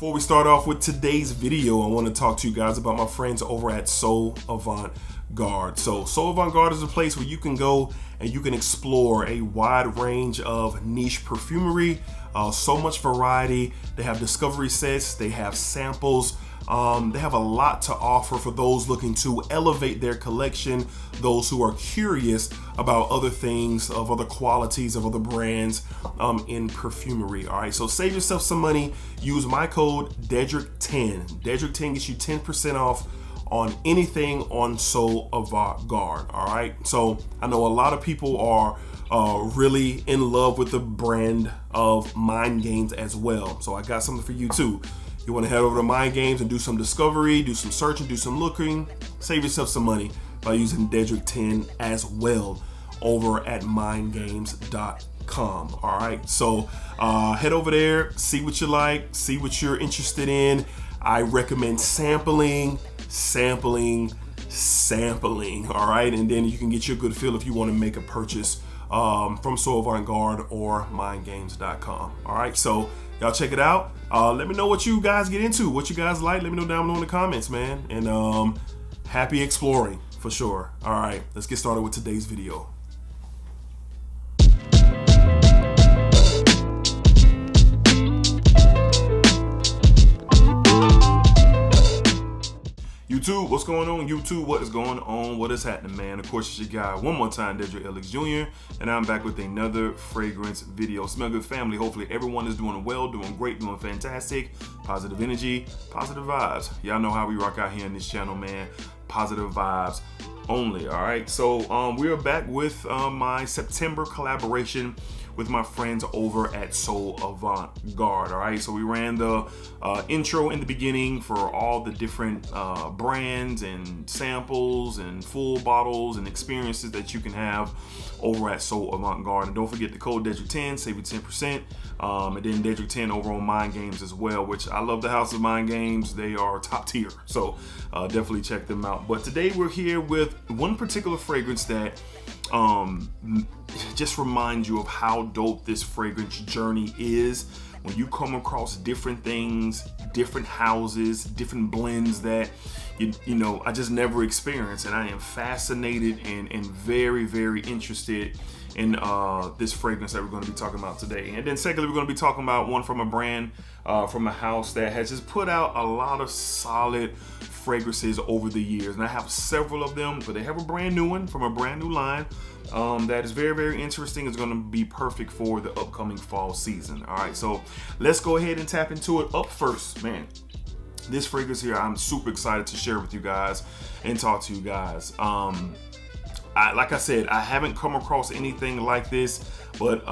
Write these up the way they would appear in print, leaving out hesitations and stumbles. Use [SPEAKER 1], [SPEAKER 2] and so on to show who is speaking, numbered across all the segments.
[SPEAKER 1] Before we start off with today's video, I want to talk to you guys about my friends over at Avant Garde. So Avant Garde is a place where you can go and you can explore a wide range of niche perfumery, so much variety. They have discovery sets, they have samples, they have a lot to offer for those looking to elevate their collection, those who are curious about other things, of other qualities, of other brands in perfumery. All right, so save yourself some money. Use my code DEDRICK10. DEDRICK10 gets you 10% off on anything on Avant Garde. All right, so I know a lot of people are really in love with the brand of Mind Games as well. So I got something for you too. You want to head over to Mind Games and do some discovery, do some searching, do some looking, save yourself some money by using Dedrick10 as well over at mindgames.com. All right, so head over there, see what you like, see what you're interested in. I recommend sampling. All right, and then you can get you a good feel if you want to make a purchase from Avant Garde or mindgames.com. All right, so y'all check it out. Let me know what you guys get into, what you guys like. Let me know down below in the comments, man. And happy exploring for sure. All right, let's get started with today's video. YouTube, what's going on? YouTube, what is going on? What is happening, man? Of course, it's your guy one more time, DEDRICKHJR, and I'm back with another fragrance video. Smell good, family. Hopefully everyone is doing well, doing great, doing fantastic. Positive energy, positive vibes. Y'all know how we rock out here on this channel, man. Positive vibes only. All right, so we are back with my September collaboration with my friends over at Avant Garde. All right, so we ran the intro in the beginning for all the different brands and samples and full bottles and experiences that you can have over at Avant Garde. And don't forget the code DEDRICK10, save you 10%. And then DEDRICK10 over on Mind Games as well, which I love the house of Mind Games. They are top tier, so definitely check them out. But today we're here with one particular fragrance that just reminds you of how dope this fragrance journey is when you come across different things, different houses, different blends that you know I just never experienced, and I am fascinated and very, very interested in this fragrance that we're going to be talking about today. And then secondly, we're going to be talking about one from a brand from a house that has just put out a lot of solid fragrances over the years, and I have several of them, but they have a brand new one from a brand new line that is very, very interesting. It's going to be perfect for the upcoming fall season. All right, so let's go ahead and tap into it. Up first, man, this fragrance here I'm super excited to share with you guys and talk to you guys. Like I said, I haven't come across anything like this, but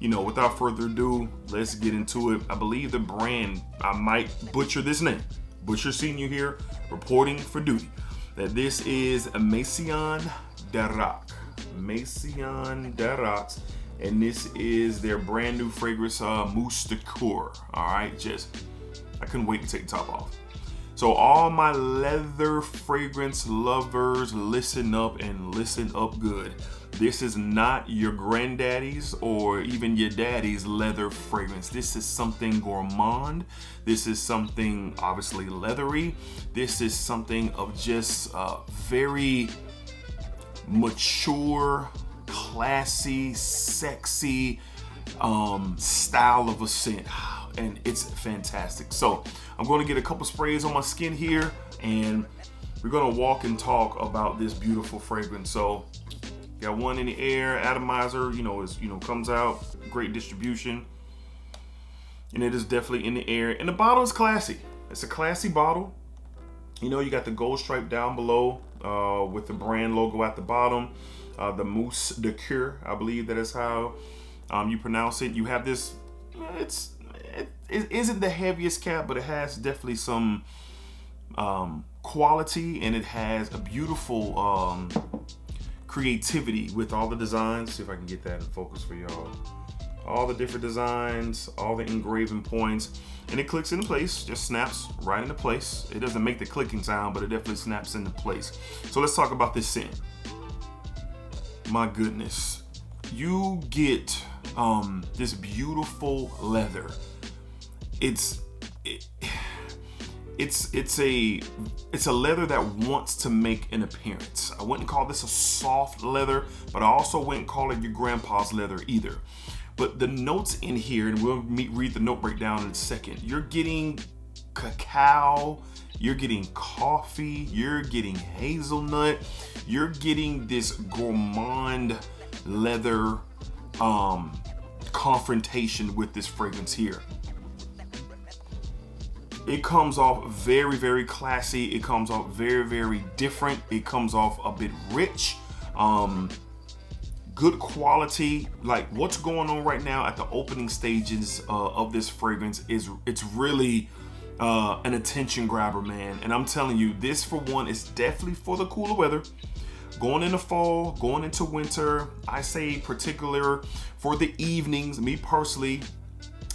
[SPEAKER 1] you know, without further ado, let's get into it. I believe the brand, I might butcher this name, Butcher Senior here, reporting for duty, that this is Maison Dedrick. Maison Dedrick, and this is their brand new fragrance, Mousse de Cuir. All right, I couldn't wait to take the top off. So all my leather fragrance lovers, listen up and listen up good. This is not your granddaddy's or even your daddy's leather fragrance. This is something gourmand. This is something obviously leathery. This is something of just very mature, classy, sexy style of a scent, and it's fantastic. So I'm going to get a couple sprays on my skin here, and we're going to walk and talk about this beautiful fragrance. So got one in the air, atomizer, comes out, great distribution, and it is definitely in the air. And the bottle is classy. It's a classy bottle. You know, you got the gold stripe down below with the brand logo at the bottom. The Mousse de Cuir, I believe that is how you pronounce it. You have this, it isn't the heaviest cap, but it has definitely some quality, and it has a beautiful creativity with all the designs. See if I can get that in focus for y'all. All the different designs, all the engraving points, and it clicks into place, just snaps right into place. It doesn't make the clicking sound, but it definitely snaps into place. So let's talk about this scent. My goodness, you get this beautiful leather. it's a leather that wants to make an appearance. I wouldn't call this a soft leather, but I also wouldn't call it your grandpa's leather either. But the notes in here, and we'll read the note breakdown in a second. You're getting cacao, you're getting coffee, you're getting hazelnut, you're getting this gourmand leather confrontation with this fragrance here. It comes off very, very classy. It comes off very, very different. It comes off a bit rich. Good quality. Like what's going on right now at the opening stages of this fragrance it's really an attention grabber, man. And I'm telling you, this for one is definitely for the cooler weather. Going into fall, going into winter, I say particular for the evenings. Me personally,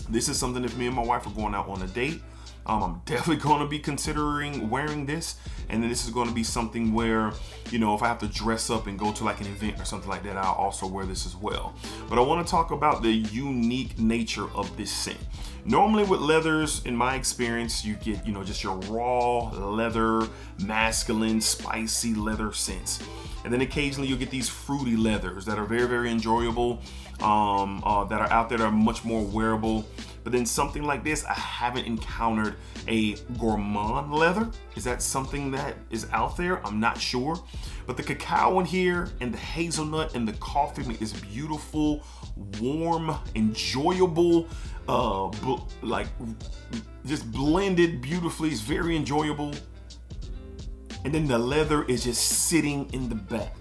[SPEAKER 1] this is something if me and my wife are going out on a date, I'm definitely going to be considering wearing this. And then this is going to be something where, you know, if I have to dress up and go to like an event or something like that, I'll also wear this as well. But I want to talk about the unique nature of this scent. Normally with leathers, in my experience, you get, you know, just your raw leather, masculine, spicy leather scents. And then occasionally you'll get these fruity leathers that are very, very enjoyable, that are out there that are much more wearable. But then something like this, I haven't encountered a gourmand leather. Is that something that is out there? I'm not sure. But the cacao in here and the hazelnut and the coffee make this beautiful, warm, enjoyable, like just blended beautifully. It's very enjoyable. And then the leather is just sitting in the back.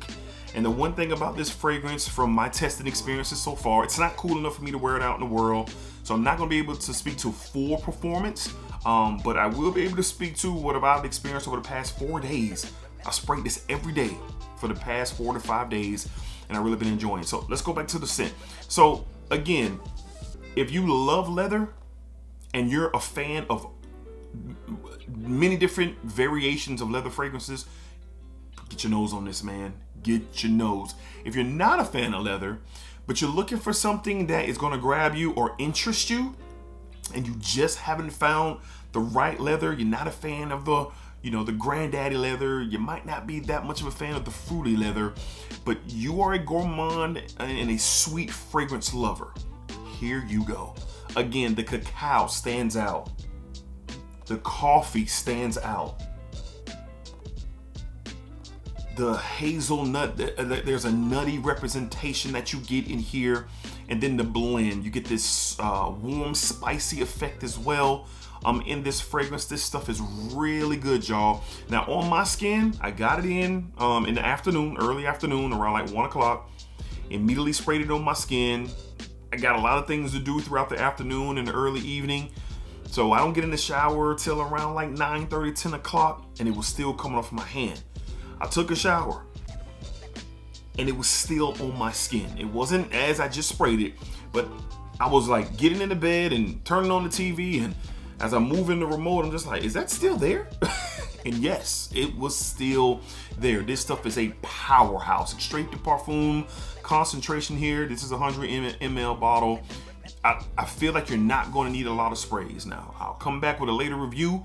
[SPEAKER 1] And the one thing about this fragrance from my testing experiences so far, it's not cool enough for me to wear it out in the world. So I'm not gonna be able to speak to full performance, but I will be able to speak to what I've experienced over the past 4 days. I sprayed this every day for the past 4 to 5 days, and I've really been enjoying it. So let's go back to the scent. So again, if you love leather and you're a fan of many different variations of leather fragrances, get your nose on this, man. Get your nose. If you're not a fan of leather, but you're looking for something that is going to grab you or interest you, and you just haven't found the right leather, you're not a fan of the, you know, the granddaddy leather, you might not be that much of a fan of the fruity leather, but you are a gourmand and a sweet fragrance lover, here you go. Again, the cacao stands out. The coffee stands out. The hazelnut, there's a nutty representation that you get in here. And then the blend, you get this warm, spicy effect as well in this fragrance. This stuff is really good, y'all. Now on my skin, I got it in the afternoon, early afternoon, around like 1 o'clock. Immediately sprayed it on my skin. I got a lot of things to do throughout the afternoon and the early evening. So I don't get in the shower till around like 9:30, 10 o'clock, and it was still coming off my hand. I took a shower and it was still on my skin. It wasn't as I just sprayed it, but I was like getting into bed and turning on the TV, and as I'm moving the remote, I'm just like, is that still there? And yes, it was still there. This stuff is a powerhouse. Straight to parfum concentration here. This is a 100 ml bottle. I feel like you're not going to need a lot of sprays now. I'll come back with a later review.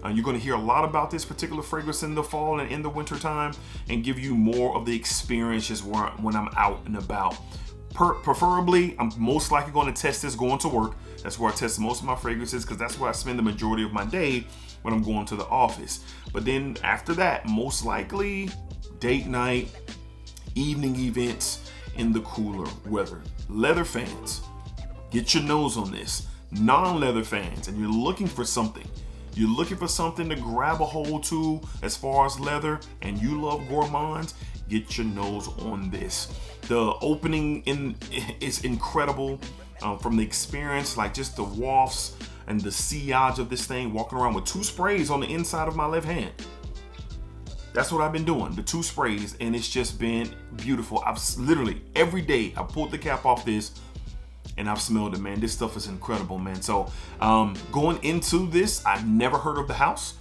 [SPEAKER 1] You're going to hear a lot about this particular fragrance in the fall and in the winter time, and give you more of the experiences when I'm out and about. Preferably, I'm most likely going to test this going to work. That's where I test most of my fragrances, because that's where I spend the majority of my day when I'm going to the office. But then after that, most likely date night, evening events in the cooler weather. Leather fans, get your nose on this. Non-leather fans, and you're looking for something. You're looking for something to grab a hold to as far as leather, and you love gourmands, get your nose on this. The opening is incredible from the experience, like just the wafts and the sillage of this thing, walking around with 2 sprays on the inside of my left hand. That's what I've been doing, the 2 sprays, and it's just been beautiful. I've literally, every day, I pulled the cap off this, and I've smelled it, man. This stuff is incredible, man. So going into this, I've never heard of the house,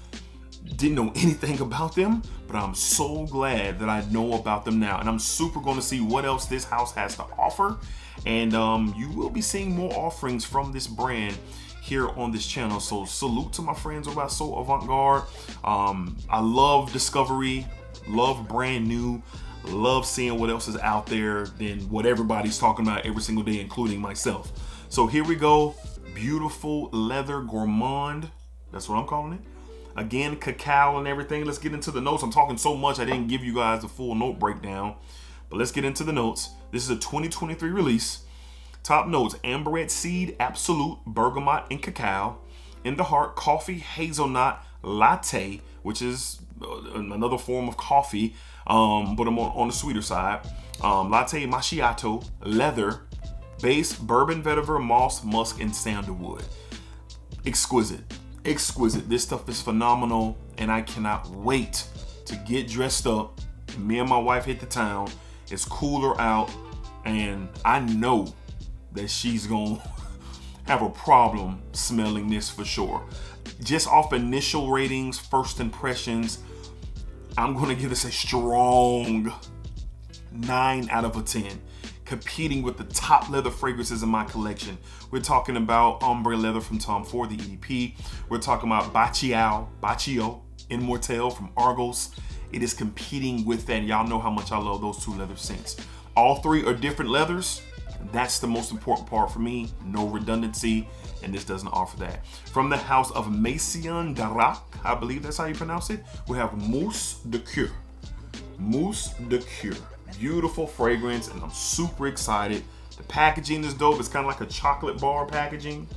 [SPEAKER 1] didn't know anything about them, but I'm so glad that I know about them now, and I'm super going to see what else this house has to offer. And you will be seeing more offerings from this brand here on this channel. So salute to my friends over at So Avant-Garde. I love discovery, love brand new, love seeing what else is out there than what everybody's talking about every single day, including myself. So here we go. Beautiful leather gourmand. That's what I'm calling it. Again, cacao and everything. Let's get into the notes. I'm talking so much I didn't give you guys the full note breakdown, but let's get into the notes. This is a 2023 release. Top notes: amberette seed, absolute, bergamot, and cacao. In the heart, coffee, hazelnut, latte, which is another form of coffee, but I'm on the sweeter side. Latte macchiato, leather, base, bourbon, vetiver, moss, musk, and sandalwood. Exquisite. Exquisite. This stuff is phenomenal, and I cannot wait to get dressed up. Me and my wife hit the town. It's cooler out, and I know that she's gonna have a problem smelling this for sure. Just off initial ratings, first impressions, I'm gonna give this a strong 9 out of a 10. Competing with the top leather fragrances in my collection. We're talking about ombre leather from Tom Ford, the EDP. We're talking about Baccio Immortelle from Argos. It is competing with that. Y'all know how much I love those two leather scents. All three are different leathers. That's the most important part for me. No redundancy, and this doesn't offer that. From the house of Maison Decant, I believe that's how you pronounce it, we have Mousse de Cuir. Mousse de Cuir. Beautiful fragrance, and I'm super excited. The packaging is dope. It's kind of like a chocolate bar packaging.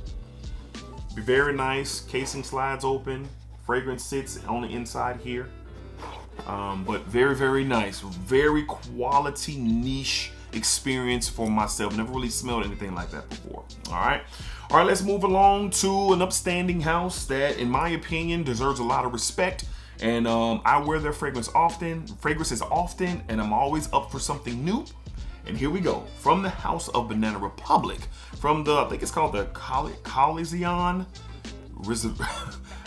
[SPEAKER 1] Be very nice. Casing slides open. Fragrance sits on the inside here. But very, very nice. Very quality niche experience for myself. Never really smelled anything like that before. All right, let's move along to an upstanding house that, in my opinion, deserves a lot of respect. And I wear their fragrances often, and I'm always up for something new. And here we go. From the house of Banana Republic, from the, I think it's called the Coliseon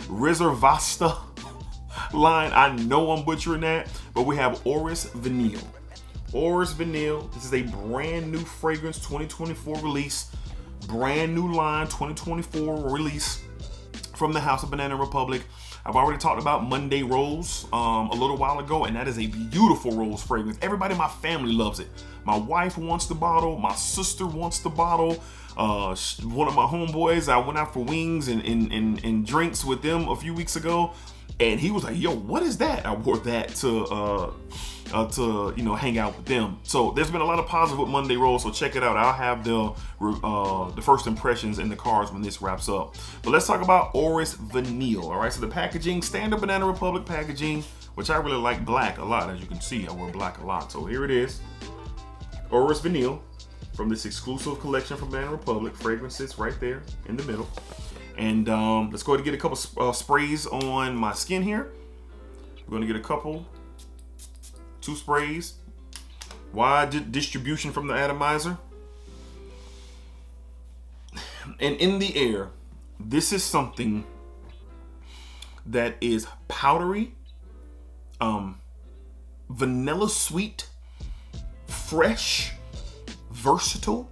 [SPEAKER 1] Reservasta line. I know I'm butchering that, but we have Orris Vanille. Orris Vanille. This is a brand new fragrance, 2024 release. Brand new line, 2024 release from the house of Banana Republic. I've already talked about Monday Rose a little while ago, and that is a beautiful rose fragrance. Everybody in my family loves it. My wife wants the bottle. My sister wants the bottle. One of my homeboys, I went out for wings and drinks with them a few weeks ago, and he was like, yo, what is that? I wore that to hang out with them. So there's been a lot of positive with Monday Rose, so check it out. I'll have the first impressions in the cards when this wraps up. But let's talk about Orris Vanille. All right, so the packaging, standard Banana Republic packaging, which I really like black a lot. As you can see, I wear black a lot. So here it is, Orris Vanille from this exclusive collection from Banana Republic. Fragrance sits right there in the middle. And let's go ahead and get a couple sprays on my skin here. We're gonna get a couple. 2 sprays, wide distribution from the atomizer. And in the air, this is something that is powdery, vanilla sweet, fresh, versatile.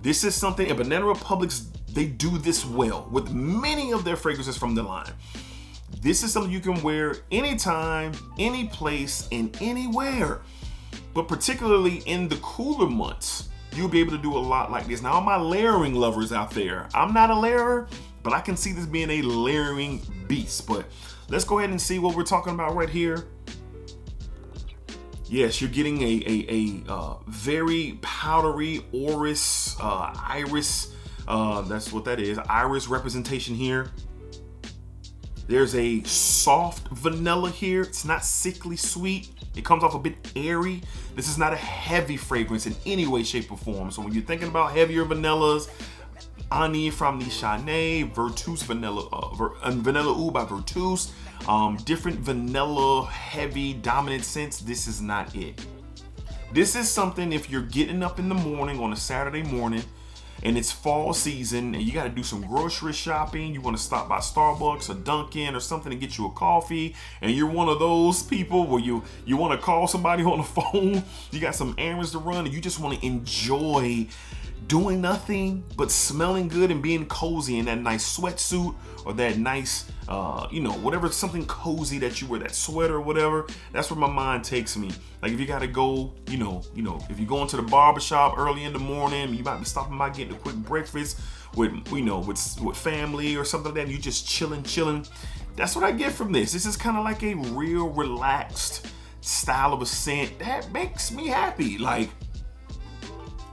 [SPEAKER 1] This is something, and Banana Republic's, they do this well with many of their fragrances from the line. This is something you can wear anytime, any place, and anywhere. But particularly in the cooler months, you'll be able to do a lot like this. Now, all my layering lovers out there, I'm not a layerer, but I can see this being a layering beast. But let's go ahead and see what we're talking about right here. Yes, you're getting a very powdery Orris, iris. That's what that is, iris representation here. There's a soft vanilla here. It's not sickly sweet. It comes off a bit airy. This is not a heavy fragrance in any way, shape, or form. So when you're thinking about heavier vanillas, Ani from the Chanel, Vertus Vanilla, Vanilla Oud by Vertus, different vanilla, heavy, dominant scents, this is not it. This is something, if you're getting up in the morning on a Saturday morning and it's fall season and you got to do some grocery shopping. You want to stop by Starbucks or Dunkin' or something to get you a coffee, and you're one of those people where you want to call somebody on the phone, you got some errands to run, and you just want to enjoy doing nothing but smelling good and being cozy in that nice sweatsuit or that nice whatever, something cozy that you wear, that sweater or whatever. That's where my mind takes me. Like if you gotta go, if you're going to the barbershop early in the morning, you might be stopping by getting a quick breakfast with family or something like that, and you just chilling. That's what I get from this. This is kind of like a real relaxed style of a scent that makes me happy. Like,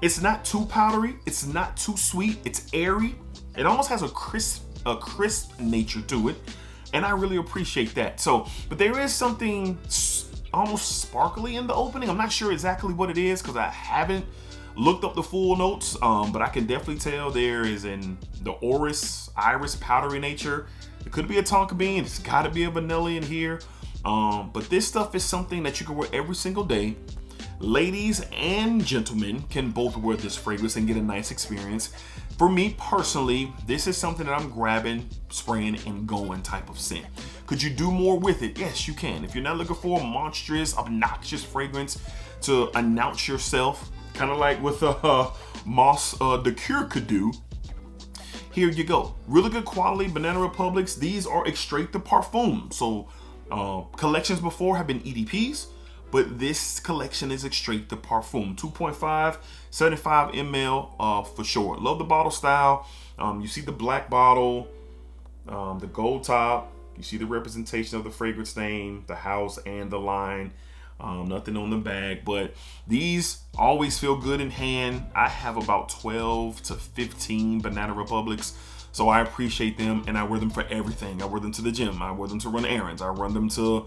[SPEAKER 1] it's not too powdery, it's not too sweet, it's airy. It almost has a crisp nature to it, and I really appreciate that. So, but there is something almost sparkly in the opening. I'm not sure exactly what it is because I haven't looked up the full notes, but I can definitely tell there is in the Orris iris powdery nature. It could be a tonka bean, it's got to be a vanilla in here, but this stuff is something that you can wear every single day. Ladies and gentlemen can both wear this fragrance and get a nice experience. For me personally, this is something that I'm grabbing, spraying, and going type of scent. Could you do more with it? Yes, you can. If you're not looking for a monstrous, obnoxious fragrance to announce yourself, kind of like with Mousse the Cuir could do, here you go. Really good quality Banana Republics. These are extrait de parfum. So collections before have been EDPs, but this collection is extrait de parfum. 2.5, 75 ml for sure. Love the bottle style. You see the black bottle, the gold top. You see the representation of the fragrance name, the house, and the line. Nothing on the bag, but these always feel good in hand. I have about 12 to 15 Banana Republics, so I appreciate them, and I wear them for everything. I wear them to the gym. I wear them to run errands. I run them to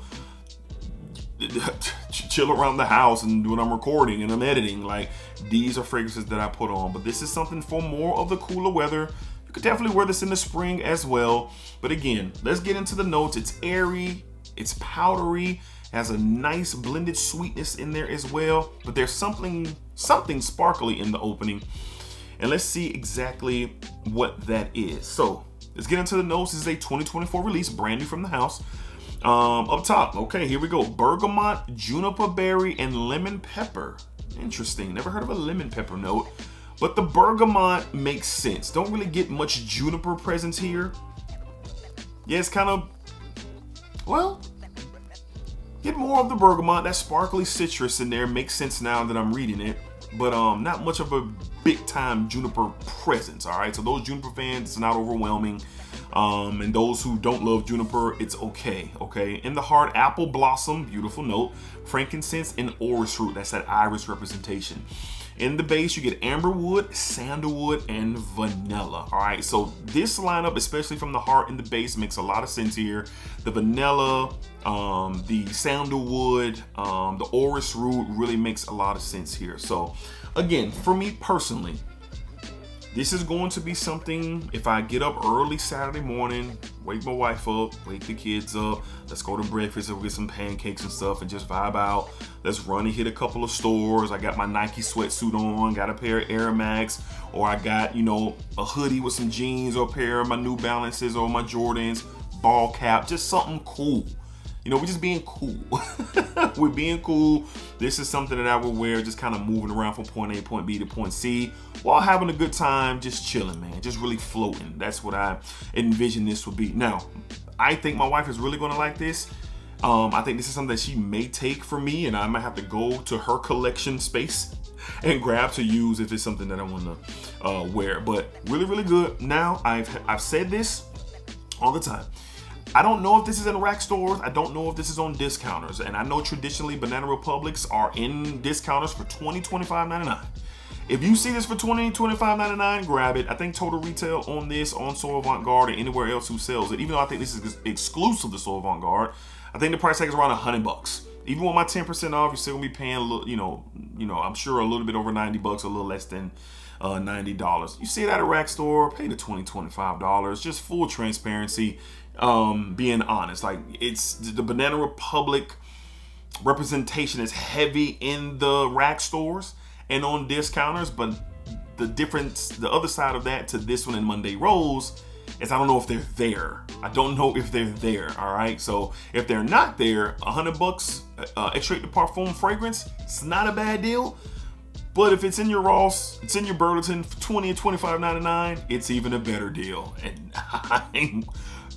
[SPEAKER 1] chill around the house and when I'm recording and I'm editing. Like, these are fragrances that I put on, but this is something for more of the cooler weather. You could definitely wear this in the spring as well. But again, let's get into the notes. It's airy, it's powdery, has a nice blended sweetness in there as well, but there's something sparkly in the opening, and let's see exactly what that is. So let's get into the notes. This is a 2024 release, brand new from the house. Up top, okay, here we go. Bergamot, juniper berry, and lemon pepper. Interesting, never heard of a lemon pepper note, but the bergamot makes sense. Don't really get much juniper presence here. Yeah, it's kind of, well, get more of the bergamot. That sparkly citrus in there makes sense now that I'm reading it, but not much of a big time juniper presence. All right, so those juniper fans, it's not overwhelming. And those who don't love juniper, it's okay. In the heart, apple blossom, beautiful note, frankincense, and orris root. That's that iris representation. In the base, you get amberwood, sandalwood, and vanilla. All right, so this lineup, especially from the heart and the base, makes a lot of sense here. The vanilla, the sandalwood, the orris root really makes a lot of sense here. So again, for me personally, this is going to be something, if I get up early Saturday morning, wake my wife up, wake the kids up, let's go to breakfast, we'll get some pancakes and stuff and just vibe out. Let's run and hit a couple of stores. I got my Nike sweatsuit on, got a pair of Air Max, or I got, a hoodie with some jeans, or a pair of my New Balances or my Jordans, ball cap, just something cool. We're just being cool. We're being cool. This is something that I would wear just kind of moving around from point A, point B to point C while having a good time, just chilling, man, just really floating. That's what I envision this would be. Now, I think my wife is really going to like this. I think this is something that she may take from me, and I might have to go to her collection space and grab to use if it's something that I want to wear. But really, really good. Now, I've said this all the time. I don't know if this is in rack stores. I don't know if this is on discounters. And I know traditionally Banana Republics are in discounters for $20, $25.99. If you see this for $20, $25.99, grab it. I think total retail on this, on So Avant Garde, or anywhere else who sells it, even though I think this is exclusive to So Avant Garde, I think the price tag is around $100. Even with my 10% off, you're still gonna be paying a little, I'm sure a little bit over $90, a little less than $90. You see it at a rack store, pay the $20, $25. Just full transparency. Being honest, like, it's the Banana Republic representation is heavy in the rack stores and on discounters, but the other side of that to this one and Monday Rose is I don't know if they're there. I don't know if they're there. All right. So if they're not there, $100 Extrait de Parfum fragrance, it's not a bad deal. But if it's in your Ross, it's in your Burlington for $20 and $25.99, it's even a better deal. And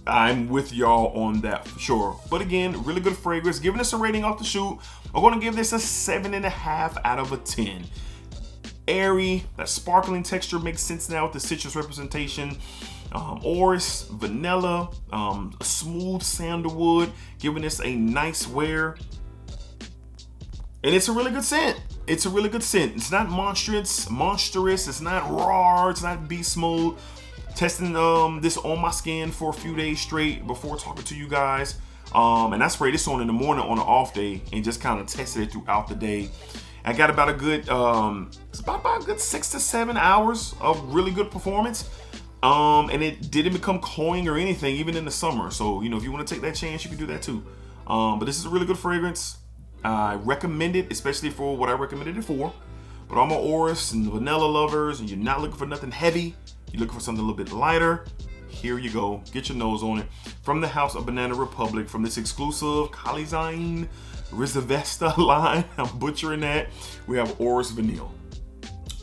[SPEAKER 1] I'm with y'all on that for sure. But again, really good fragrance. Giving us a rating off the shoot, I'm going to give this a 7.5 out of 10. Airy, that sparkling texture makes sense now with the citrus representation. Orris, vanilla, a smooth sandalwood, giving us a nice wear. And it's a really good scent. It's a really good scent. It's not monstrous. It's not raw. It's not beast mode. Testing this on my skin for a few days straight before talking to you guys. And I sprayed this on in the morning on an off day and just kind of tested it throughout the day. I got about a good, it's about a good 6 to 7 hours of really good performance. And it didn't become cloying or anything, even in the summer. So, you know, if you want to take that chance, you can do that too. But this is a really good fragrance. I recommend it, especially for what I recommended it for. But all my Orris and vanilla lovers, and you're not looking for nothing heavy, you're looking for something a little bit lighter, here you go. Get your nose on it. From the house of Banana Republic, from this exclusive Calizine Rizavesta line, I'm butchering that, we have Orris Vanille.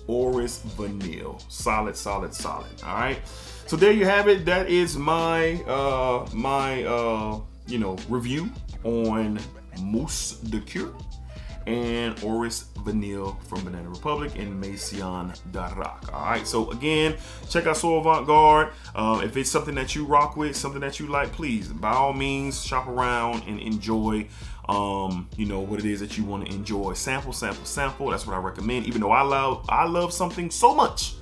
[SPEAKER 1] Orris Vanille. Solid, solid, solid. All right. So there you have it. That is my review on Mousse de Cuir and Orris Vanille from Banana Republic and Maison Dedrick. All right, so again, check out So Avant Garde. If it's something that you rock with, something that you like, please, by all means, shop around and enjoy what it is that you want to enjoy. Sample. That's what I recommend. Even though I love something so much,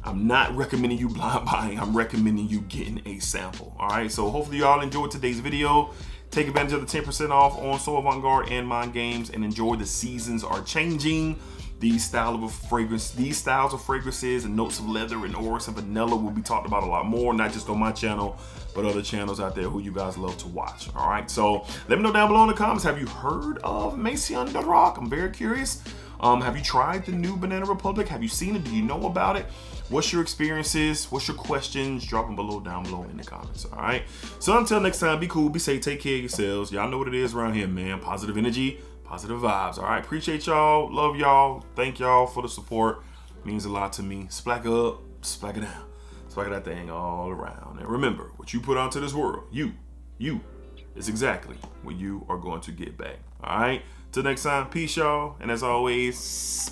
[SPEAKER 1] I'm not recommending you blind buying. I'm recommending you getting a sample. All right, so hopefully y'all enjoyed today's video. Take advantage of the 10% off on So Avant Garde and Mind Games and enjoy. The seasons are changing. These styles of fragrances and notes of leather and Orris and vanilla will be talked about a lot more, not just on my channel, but other channels out there who you guys love to watch. All right, so let me know down below in the comments, have you heard of Maison Dedrick? I'm very curious. Have you tried the new Banana Republic? Have you seen it? Do you know about it? What's your experiences? What's your questions? Drop them down below in the comments. All right. So until next time, be cool, be safe, take care of yourselves. Y'all know what it is around here, man. Positive energy, positive vibes. All right. Appreciate y'all. Love y'all. Thank y'all for the support. Means a lot to me. Splack up, splack it down. Splack that thing all around. And remember, what you put onto this world, you is exactly what you are going to get back. All right. Till next time, peace, y'all. And as always,